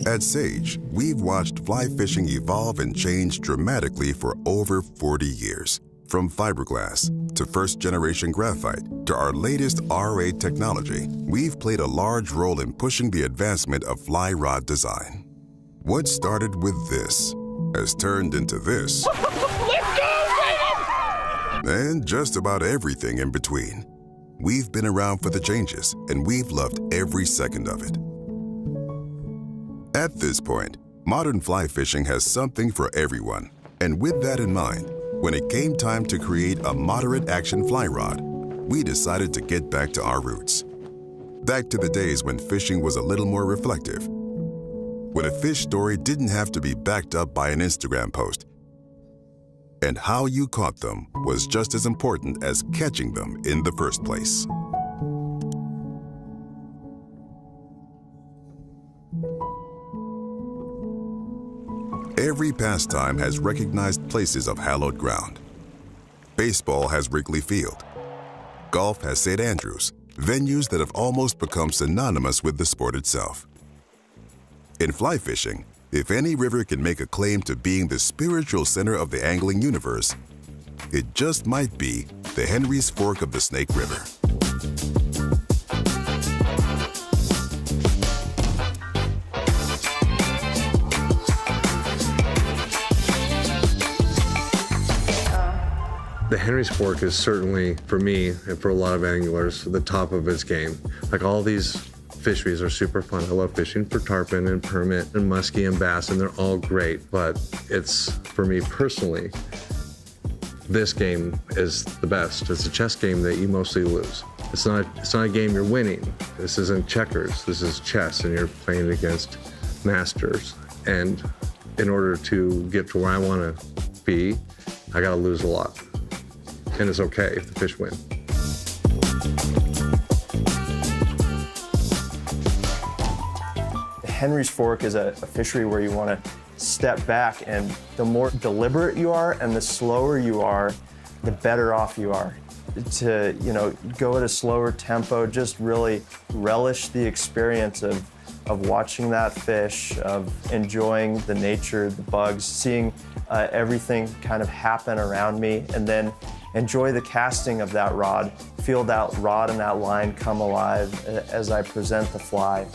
At Sage, we've watched fly fishing evolve and change dramatically for over 40 years. From fiberglass to first-generation graphite to our latest R8 technology, we've played a large role in pushing the advancement of fly rod design. What started with this has turned into this. Let's go, baby! And just about everything in between. We've been around for the changes, and we've loved every second of it. At this point, modern fly fishing has something for everyone. And with that in mind, when it came time to create a moderate action fly rod, we decided to get back to our roots. Back to the days when fishing was a little more reflective. When a fish story didn't have to be backed up by an Instagram post. And how you caught them was just as important as catching them in the first place. Every pastime has recognized places of hallowed ground. Baseball has Wrigley Field. Golf has St. Andrews, venues that have almost become synonymous with the sport itself. In fly fishing, if any river can make a claim to being the spiritual center of the angling universe, it just might be the Henry's Fork of the Snake River. The Henry's Fork is certainly, for me and for a lot of anglers, the top of its game. Like, all these fisheries are super fun. I love fishing for tarpon and permit and muskie and bass, and they're all great. But it's, for me personally, this game is the best. It's a chess game that you mostly lose. It's not a game you're winning. This isn't checkers. This is chess, and you're playing against masters. And in order to get to where I want to be, I got to lose a lot. And it's okay if the fish win. Henry's Fork is a fishery where you want to step back, and the more deliberate you are and the slower you are, the better off you are. To, go at a slower tempo, just really relish the experience of watching that fish, of enjoying the nature, the bugs, seeing everything kind of happen around me, and then enjoy the casting of that rod, feel that rod and that line come alive as I present the fly.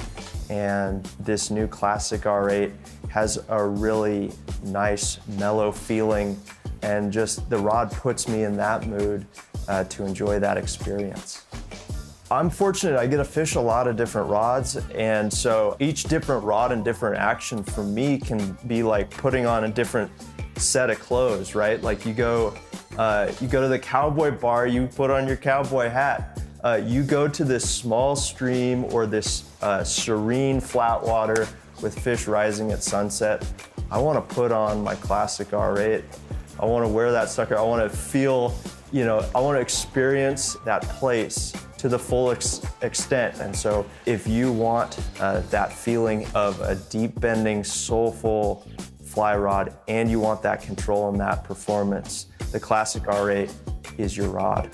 And this new Classic R8 has a really nice, mellow feeling, and just the rod puts me in that mood to enjoy that experience. I'm fortunate I get to fish a lot of different rods, and so each different rod and different action for me can be like putting on a different set of clothes, right? Like you go to the cowboy bar, you put on your cowboy hat. You go to this small stream or this serene flat water with fish rising at sunset. I want to put on my Classic R8. I want to wear that sucker. I want to feel, I want to experience that place to the full extent. And so if you want that feeling of a deep bending, soulful fly rod, and you want that control and that performance, the Classic R8 is your rod.